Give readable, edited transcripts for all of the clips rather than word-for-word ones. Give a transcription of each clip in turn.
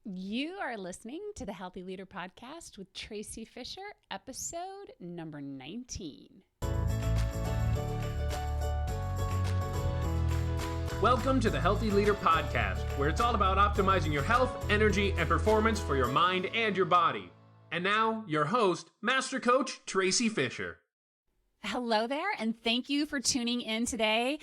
You are listening to the Healthy Leader Podcast with Traci Fisher, episode number 19. Welcome to the Healthy Leader Podcast, where it's all about optimizing your health, energy, and performance for your mind and your body. And now, your host, Master Coach Traci Fisher. Hello there, and thank you for tuning in today.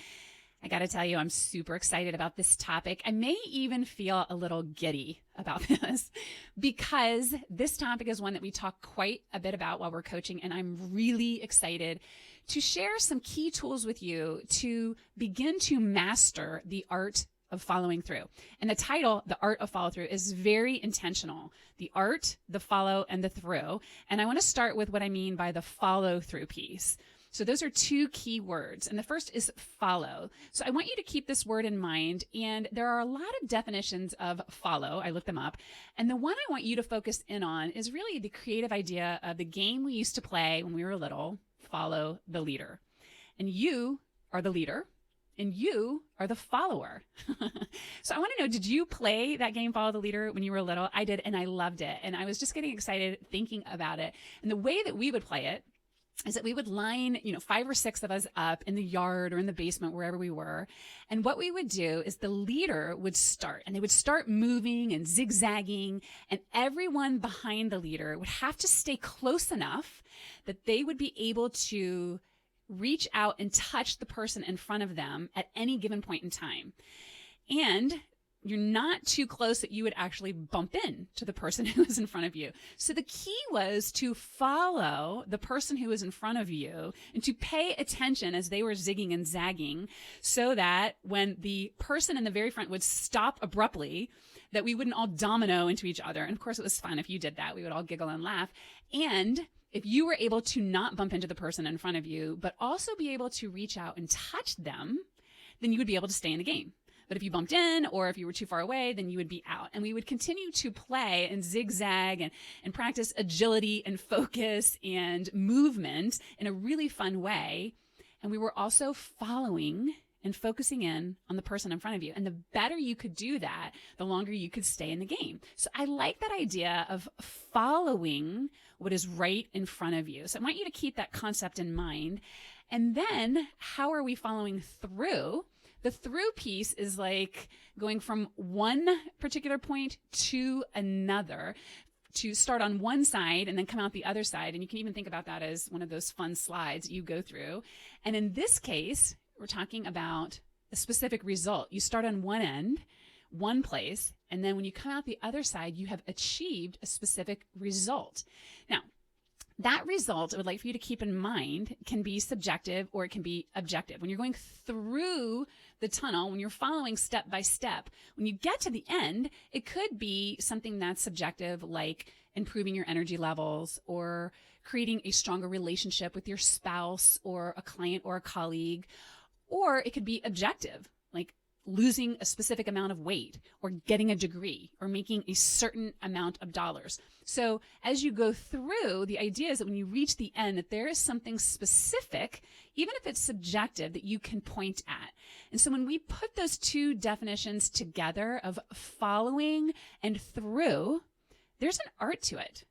I got to tell you, I'm super excited about this topic. I may even feel a little giddy about this because this topic is one that we talk quite a bit about while we're coaching, and I'm really excited to share some key tools with you to begin to master the art of following through. And the title, The Art of Follow Through, is very intentional. The art, the follow, and the through. And I want to start with what I mean by the follow through piece. So those are two key words. And the first is follow. So I want you to keep this word in mind. And there are a lot of definitions of follow. I looked them up. And the one I want you to focus in on is really the creative idea of the game we used to play when we were little, follow the leader. And you are the leader and you are the follower. So I want to know, did you play that game, Follow the Leader, when you were little? I did, and I loved it. And I was just getting excited thinking about it. And the way that we would play it is that we would line, 5 or 6 of us up in the yard or in the basement, wherever we were. And what we would do is the leader would start, and they would start moving and zigzagging, and everyone behind the leader would have to stay close enough that they would be able to reach out and touch the person in front of them at any given point in time. And you're not too close that you would actually bump into the person who is in front of you. So the key was to follow the person who was in front of you and to pay attention as they were zigging and zagging, so that when the person in the very front would stop abruptly, that we wouldn't all domino into each other. And of course it was fun if you did that. We would all giggle and laugh. And if you were able to not bump into the person in front of you, but also be able to reach out and touch them, then you would be able to stay in the game. But if you bumped in or if you were too far away, then you would be out. And we would continue to play and zigzag and practice agility and focus and movement in a really fun way. And we were also following and focusing in on the person in front of you. And the better you could do that, the longer you could stay in the game. So I like that idea of following what is right in front of you. So I want you to keep that concept in mind. And then how are we following through? The through piece is like going from one particular point to another, to start on one side and then come out the other side. And you can even think about that as one of those fun slides you go through. And in this case, we're talking about a specific result. You start on one end, one place, and then when you come out the other side, you have achieved a specific result. Now, that result, I would like for you to keep in mind, can be subjective or it can be objective. When you're going through the tunnel, when you're following step by step, when you get to the end, it could be something that's subjective, like improving your energy levels or creating a stronger relationship with your spouse or a client or a colleague. Or it could be objective, like losing a specific amount of weight or getting a degree or making a certain amount of dollars. So as you go through, the idea is that when you reach the end, that there is something specific, even if it's subjective, that you can point at. And so when we put those two definitions together of following and through, there's an art to it.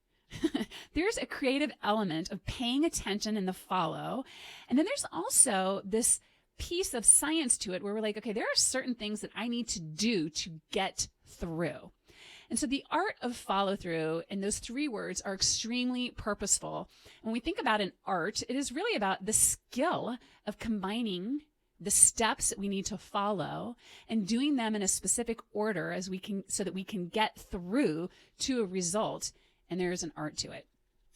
There's a creative element of paying attention in the follow. And then there's also this piece of science to it where we're like, okay, there are certain things that I need to do to get through. And so the art of follow through and those 3 words are extremely purposeful. When we think about an art, it is really about the skill of combining the steps that we need to follow and doing them in a specific order as we can, so that we can get through to a result. And there is an art to it.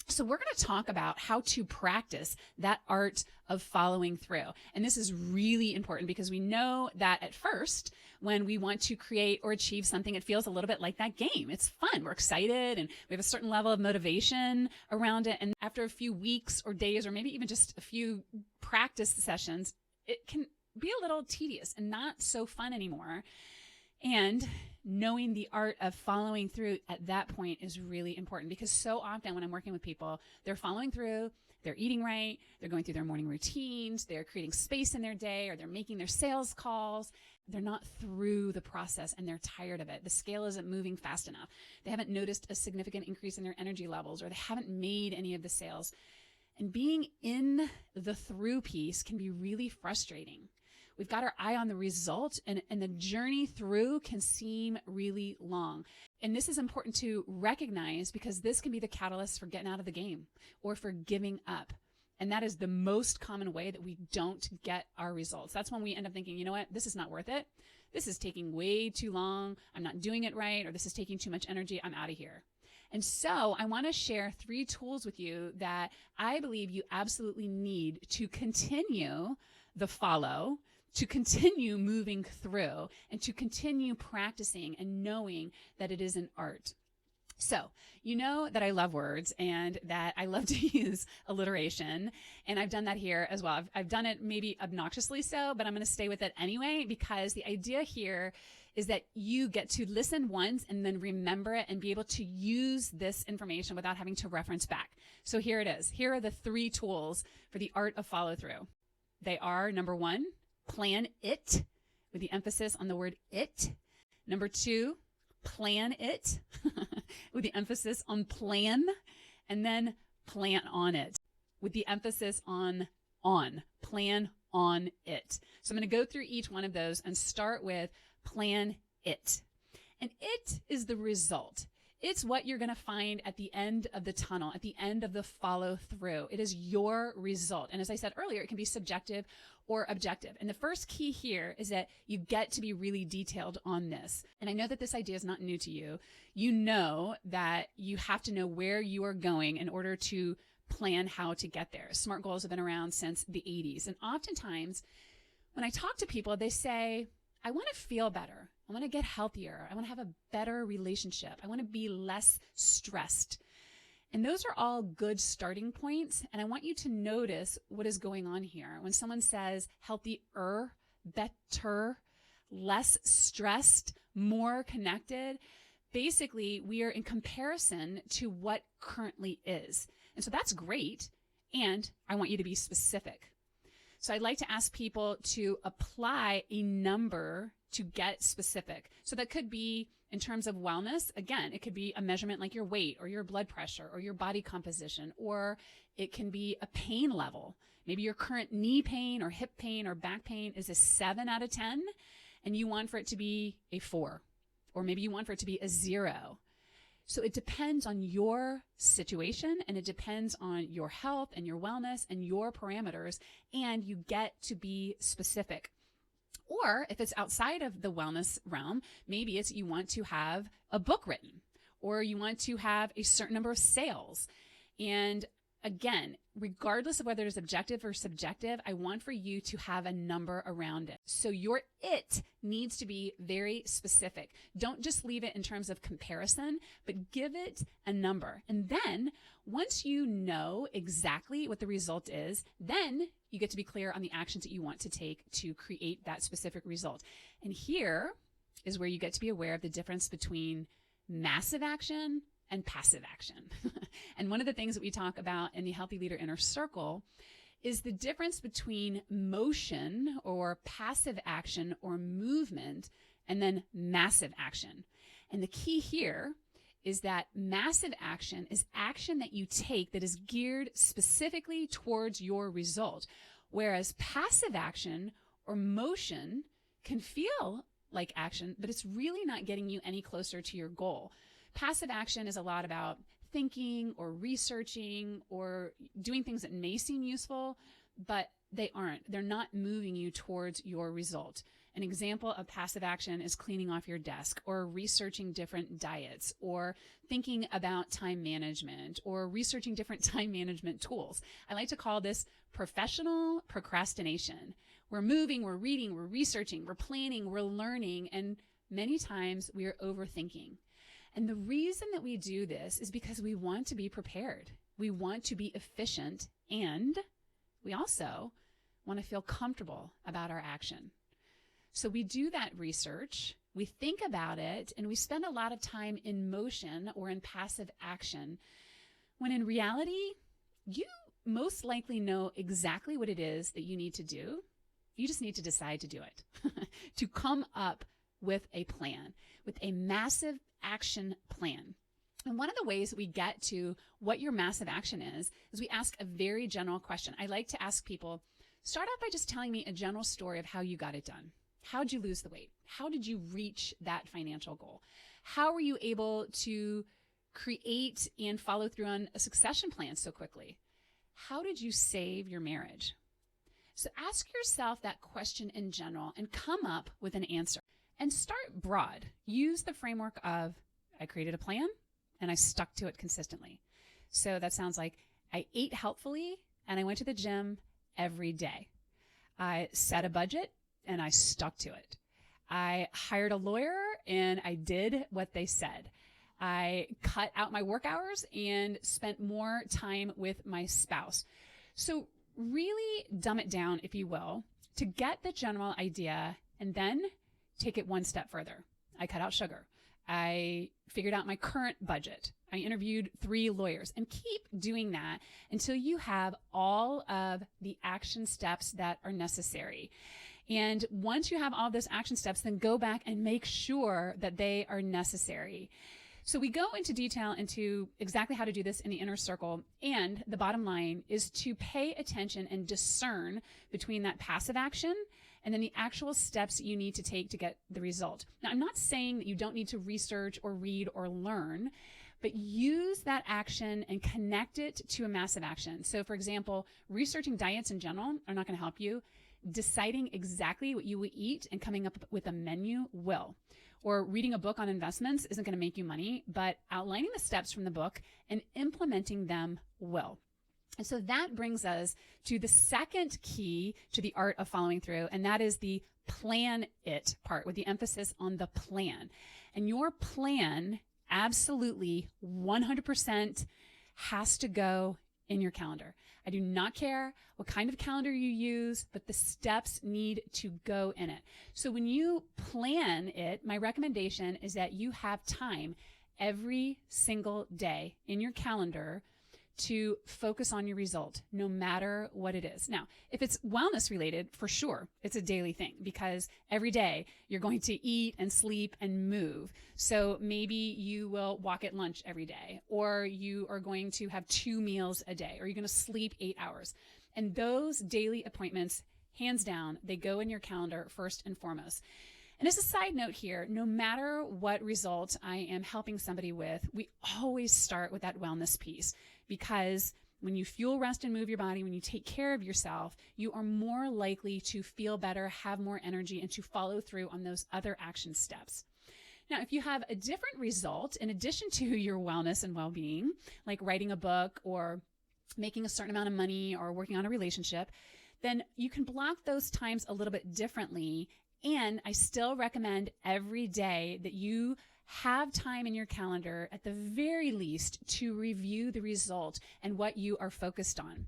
So we're going to talk about how to practice that art of following through. And this is really important because we know that at first, when we want to create or achieve something, it feels a little bit like that game. It's fun. We're excited and we have a certain level of motivation around it. And after a few weeks or days, or maybe even just a few practice sessions, it can be a little tedious and not so fun anymore. And knowing the art of following through at that point is really important, because so often when I'm working with people, they're following through, they're eating right, they're going through their morning routines, they're creating space in their day, or they're making their sales calls. They're not through the process and they're tired of it. The scale isn't moving fast enough. They haven't noticed a significant increase in their energy levels, or they haven't made any of the sales. And being in the through piece can be really frustrating. We've got our eye on the result, and the journey through can seem really long. And this is important to recognize, because this can be the catalyst for getting out of the game or for giving up. And that is the most common way that we don't get our results. That's when we end up thinking, you know what, this is not worth it. This is taking way too long. I'm not doing it right, or this is taking too much energy. I'm out of here. And so I want to share 3 tools with you that I believe you absolutely need to continue the follow, to continue moving through, and to continue practicing and knowing that it is an art. So, you know that I love words and that I love to use alliteration, and I've done that here as well. I've done it maybe obnoxiously so, but I'm going to stay with it anyway, because the idea here is that you get to listen once and then remember it and be able to use this information without having to reference back. So here it is. Here are the 3 tools for the art of follow through. They are, number 1, plan it, with the emphasis on the word it. Number 2, plan it with the emphasis on plan. And then plan on it with the emphasis on plan on it. So I'm going to go through each one of those and start with plan it. And it is the result. It's what you're going to find at the end of the tunnel, at the end of the follow through. It is your result. And as I said earlier, it can be subjective or objective. And the first key here is that you get to be really detailed on this. And I know that this idea is not new to you. You know that you have to know where you are going in order to plan how to get there. SMART goals have been around since the 80s. And oftentimes when I talk to people, they say, I want to feel better. I want to get healthier. I want to have a better relationship. I want to be less stressed. And those are all good starting points. And I want you to notice what is going on here. When someone says healthier, better, less stressed, more connected, basically we are in comparison to what currently is. And so that's great. And I want you to be specific. So I'd like to ask people to apply a number to get specific. So that could be in terms of wellness. Again, it could be a measurement like your weight or your blood pressure or your body composition, or it can be a pain level. Maybe your current knee pain or hip pain or back pain is a 7 out of 10, and you want for it to be a 4, or maybe you want for it to be a 0. So it depends on your situation, and it depends on your health and your wellness and your parameters, and you get to be specific. Or if it's outside of the wellness realm, maybe it's you want to have a book written, or you want to have a certain number of sales. And again, regardless of whether it is objective or subjective, I want for you to have a number around it. So your it needs to be very specific. Don't just leave it in terms of comparison, but give it a number. And then once you know exactly what the result is, then you get to be clear on the actions that you want to take to create that specific result. And here is where you get to be aware of the difference between massive action and passive action. And one of the things that we talk about in the Healthy Leader Inner Circle is the difference between motion or passive action or movement and then massive action. And the key here is that massive action is action that you take that is geared specifically towards your result, whereas passive action or motion can feel like action, but it's really not getting you any closer to your goal. Passive action is a lot about thinking or researching or doing things that may seem useful, but they aren't. They're not moving you towards your result. An example of passive action is cleaning off your desk, or researching different diets, or thinking about time management, or researching different time management tools. I like to call this professional procrastination. We're moving, we're reading, we're researching, we're planning, we're learning, and many times we are overthinking. And the reason that we do this is because we want to be prepared. We want to be efficient, and we also want to feel comfortable about our action. So we do that research, we think about it, and we spend a lot of time in motion or in passive action, when in reality, you most likely know exactly what it is that you need to do. You just need to decide to do it, to come up with a plan, with a massive action plan. And one of the ways we get to what your massive action is we ask a very general question. I like to ask people, start out by just telling me a general story of how you got it done. How'd you lose the weight? How did you reach that financial goal? How were you able to create and follow through on a succession plan so quickly? How did you save your marriage? So ask yourself that question in general and come up with an answer. And start broad. Use the framework of, I created a plan and I stuck to it consistently. So that sounds like I ate healthfully and I went to the gym every day. I set a budget and I stuck to it. I hired a lawyer and I did what they said. I cut out my work hours and spent more time with my spouse. So really dumb it down, if you will, to get the general idea and then take it one step further. I cut out sugar. I figured out my current budget. I interviewed 3 lawyers, and keep doing that until you have all of the action steps that are necessary. And once you have all those action steps, then go back and make sure that they are necessary. So we go into detail into exactly how to do this in the inner circle. And the bottom line is to pay attention and discern between that passive action and then the actual steps you need to take to get the result. Now, I'm not saying that you don't need to research or read or learn, but use that action and connect it to a massive action. So for example, researching diets in general are not going to help you. Deciding exactly what you will eat and coming up with a menu will. Or reading a book on investments isn't going to make you money, but outlining the steps from the book and implementing them will. And so that brings us to the second key to the art of following through, and that is the plan it part, with the emphasis on the plan. And your plan absolutely 100% has to go in your calendar. I do not care what kind of calendar you use, but the steps need to go in it. So when you plan it, my recommendation is that you have time every single day in your calendar to focus on your result, no matter what it is. Now, if it's wellness related, for sure, it's a daily thing because every day you're going to eat and sleep and move. So maybe you will walk at lunch every day, or you are going to have 2 meals a day, or you're going to sleep 8 hours. And those daily appointments, hands down, they go in your calendar first and foremost. And as a side note here, no matter what result I am helping somebody with, we always start with that wellness piece, because when you fuel, rest, and move your body, when you take care of yourself, you are more likely to feel better, have more energy, and to follow through on those other action steps. Now, if you have a different result in addition to your wellness and well-being, like writing a book or making a certain amount of money or working on a relationship, then you can block those times a little bit differently. And I still recommend every day that you have time in your calendar at the very least to review the result and what you are focused on.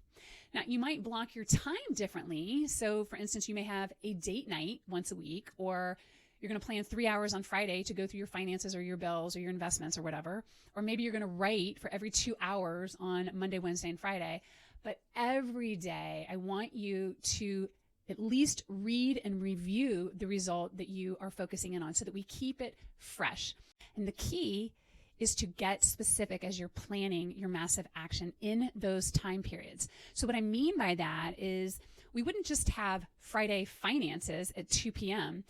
Now, you might block your time differently. So for instance, you may have a date night once a week, or you're going to plan 3 hours on Friday to go through your finances or your bills or your investments or whatever. Or maybe you're going to write for every 2 hours on Monday, Wednesday, and Friday. But every day, I want you to at least read and review the result that you are focusing in on so that we keep it fresh. And the key is to get specific as you're planning your massive action in those time periods. So what I mean by that is we wouldn't just have Friday finances at 2 p.m.,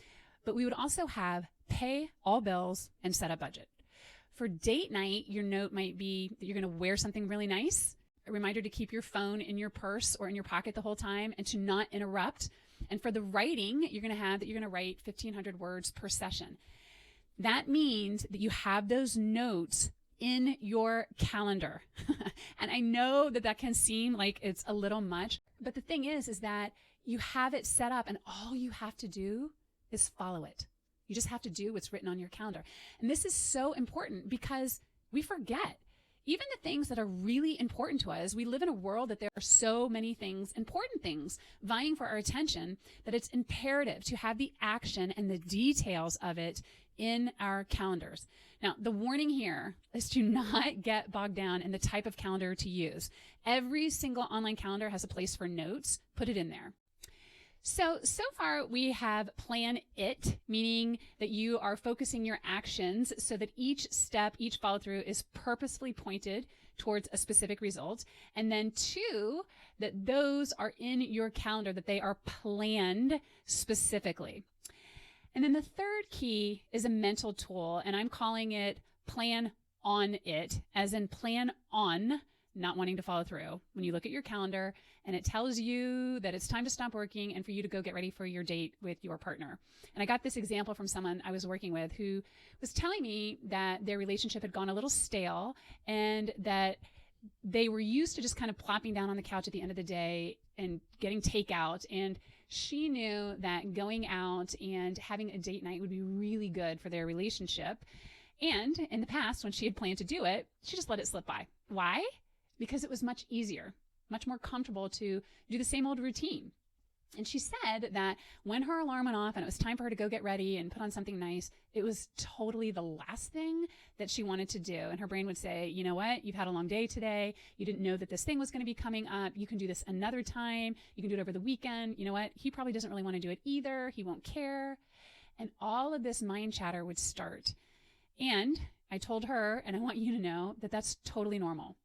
but we would also have pay all bills and set a budget. For date night, your note might be that you're going to wear something really nice, a reminder to keep your phone in your purse or in your pocket the whole time and to not interrupt. And for the writing, you're going to have that you're going to write 1,500 words per session. That means that you have those notes in your calendar. And I know that that can seem like it's a little much, but the thing is that you have it set up and all you have to do is follow it. You just have to do what's written on your calendar. And this is so important because we forget. even the things that are really important to us. We live in a world that there are so many things, important things, vying for our attention, that it's imperative to have the action and the details of it in our calendars. Now, the warning here is to not get bogged down in the type of calendar to use. Every single online calendar has a place for notes. Put it in there. So far we have plan it, meaning that you are focusing your actions so that each step, each follow through is purposefully pointed towards a specific result. And then 2, that those are in your calendar, that they are planned specifically. And then the third key is a mental tool, and I'm calling it plan on it, as in plan on not wanting to follow through. When you look at your calendar and it tells you that it's time to stop working and for you to go get ready for your date with your partner. And I got this example from someone I was working with who was telling me that their relationship had gone a little stale and that they were used to just kind of plopping down on the couch at the end of the day and getting takeout. And she knew that going out and having a date night would be really good for their relationship. And in the past, when she had planned to do it, she just let it slip by. Why? Because it was much easier, much more comfortable to do the same old routine. And she said that when her alarm went off and it was time for her to go get ready and put on something nice, it was totally the last thing that she wanted to do. And her brain would say, you know what? You've had a long day today. You didn't know that this thing was going to be coming up. You can do this another time. You can do it over the weekend. You know what? He probably doesn't really want to do it either. He won't care. And all of this mind chatter would start. And I told her, and I want you to know, that that's totally normal.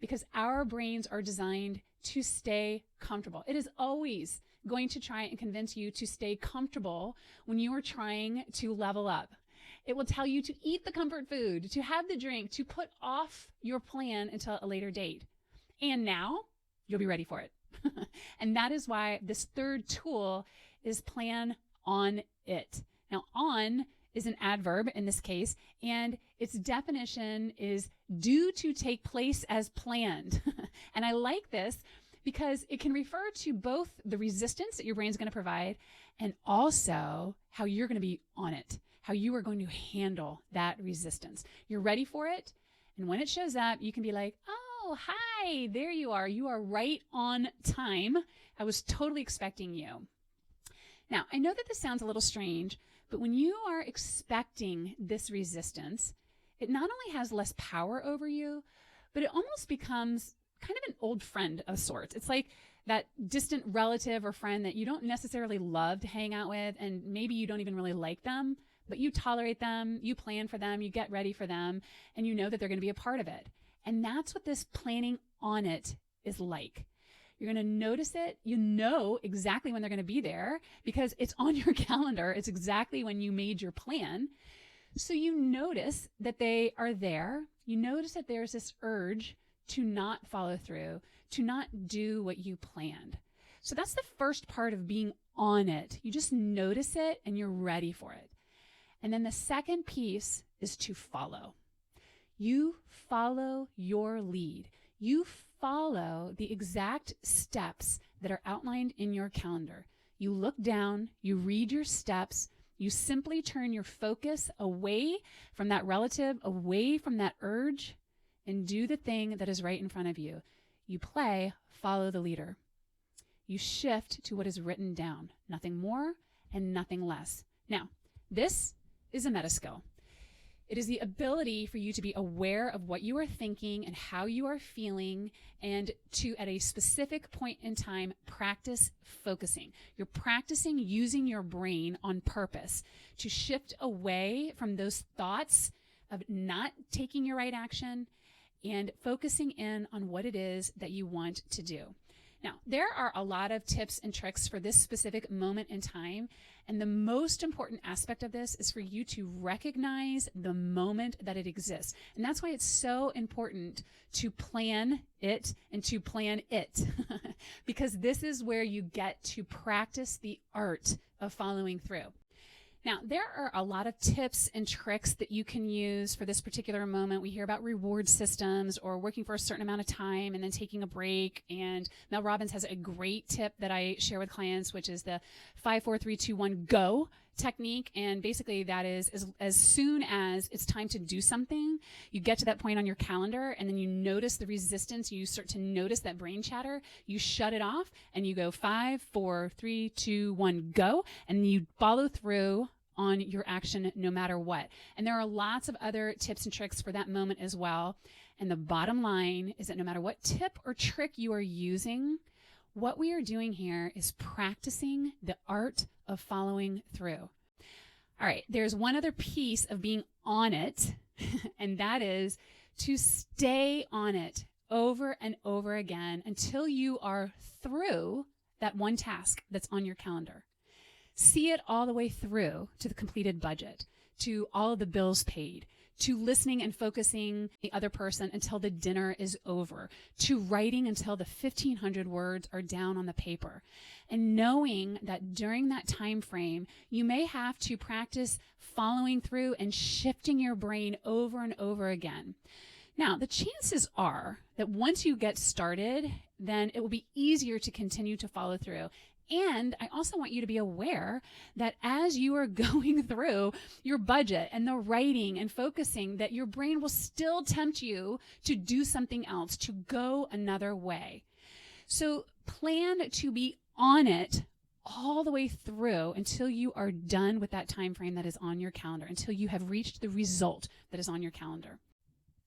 Because our brains are designed to stay comfortable. It is always going to try and convince you to stay comfortable when you are trying to level up. It will tell you to eat the comfort food, to have the drink, to put off your plan until a later date. And now you'll be ready for it. And that is why this third tool is plan on it. Now, on is an adverb in this case, and its definition is due to take place as planned. And I like this because it can refer to both the resistance that your brain's going to provide and also how you're going to be on it, how you are going to handle that resistance. You're ready for it, and when it shows up, you can be like, oh, hi, there you are. You are right on time. I was totally expecting you. Now, I know that this sounds a little strange, but when you are expecting this resistance, it not only has less power over you, but it almost becomes kind of an old friend of sorts. It's like that distant relative or friend that you don't necessarily love to hang out with, and maybe you don't even really like them, but you tolerate them, you plan for them, you get ready for them, and you know that they're going to be a part of it. And that's what this planning on it is like. You're going to notice it. You know exactly when they're going to be there because it's on your calendar. It's exactly when you made your plan. So you notice that they are there. You notice that there's this urge to not follow through, to not do what you planned. So that's the first part of being on it. You just notice it and you're ready for it. And then the second piece is to follow. You follow your lead. You follow the exact steps that are outlined in your calendar. You look down, you read your steps, you simply turn your focus away from that relative, away from that urge, and do the thing that is right in front of you. You play follow the leader. You shift to what is written down, nothing more and nothing less. Now, this is a meta skill. It is the ability for you to be aware of what you are thinking and how you are feeling, and to, at a specific point in time, practice focusing. You're practicing using your brain on purpose to shift away from those thoughts of not taking your right action and focusing in on what it is that you want to do. Now, there are a lot of tips and tricks for this specific moment in time, and the most important aspect of this is for you to recognize the moment that it exists. And that's why it's so important to plan it and to plan it, because this is where you get to practice the art of following through. Now, there are a lot of tips and tricks that you can use for this particular moment. We hear about reward systems or working for a certain amount of time and then taking a break. And Mel Robbins has a great tip that I share with clients, which is the 5, 4, 3, 2, 1, go technique. And basically that is as soon as it's time to do something, you get to that point on your calendar and then you notice the resistance, you start to notice that brain chatter, you shut it off and you go 5, 4, 3, 2, 1, go. And you follow through on your action no matter what. And there are lots of other tips and tricks for that moment as well. And the bottom line is that no matter what tip or trick you are using, what we are doing here is practicing the art of following through. All right, there's one other piece of being on it, and that is to stay on it over and over again until you are through that one task that's on your calendar. See it all the way through to the completed budget, to all of the bills paid, to listening and focusing the other person until the dinner is over, to writing until the 1,500 words are down on the paper. And knowing that during that time frame, you may have to practice following through and shifting your brain over and over again. Now, the chances are that once you get started, then it will be easier to continue to follow through. And I also want you to be aware that as you are going through your budget and the writing and focusing, that your brain will still tempt you to do something else, to go another way. So plan to be on it all the way through until you are done with that time frame that is on your calendar, until you have reached the result that is on your calendar.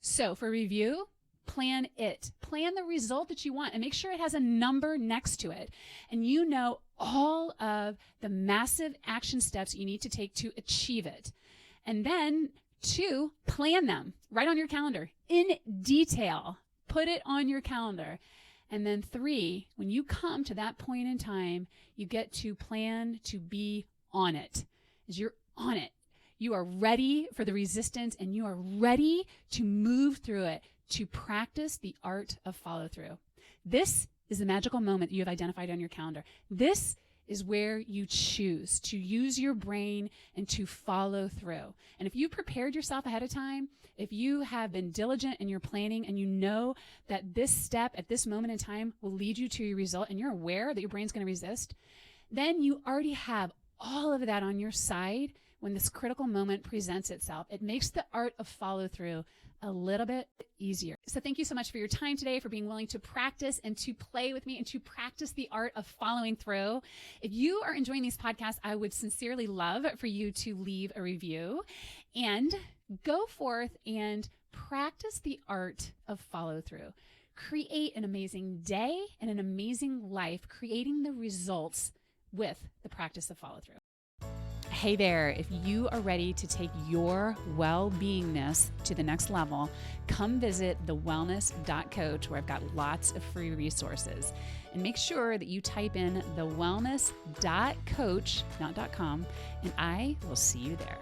So for review, plan it. Plan the result that you want and make sure it has a number next to it. And you know all of the massive action steps you need to take to achieve it. And then 2, plan them right on your calendar in detail. Put it on your calendar. And then 3, when you come to that point in time, you get to plan to be on it. As you're on it, you are ready for the resistance and you are ready to move through it, to practice the art of follow through. This is the magical moment that you have identified on your calendar. This is where you choose to use your brain and to follow through. And if you prepared yourself ahead of time, if you have been diligent in your planning and you know that this step at this moment in time will lead you to your result and you're aware that your brain's going to resist, then you already have all of that on your side when this critical moment presents itself. It makes the art of follow through a little bit easier. So thank you so much for your time today, for being willing to practice and to play with me and to practice the art of following through. If you are enjoying these podcasts, I would sincerely love for you to leave a review and go forth and practice the art of follow through. Create an amazing day and an amazing life, creating the results with the practice of follow through. Hey there, if you are ready to take your well-beingness to the next level, come visit 𝐓𝐿ness.𝐞, where I've got lots of free resources. And make sure that you type in 𝐓𝐿ness.𝐶oach, not .com, and I will see you there.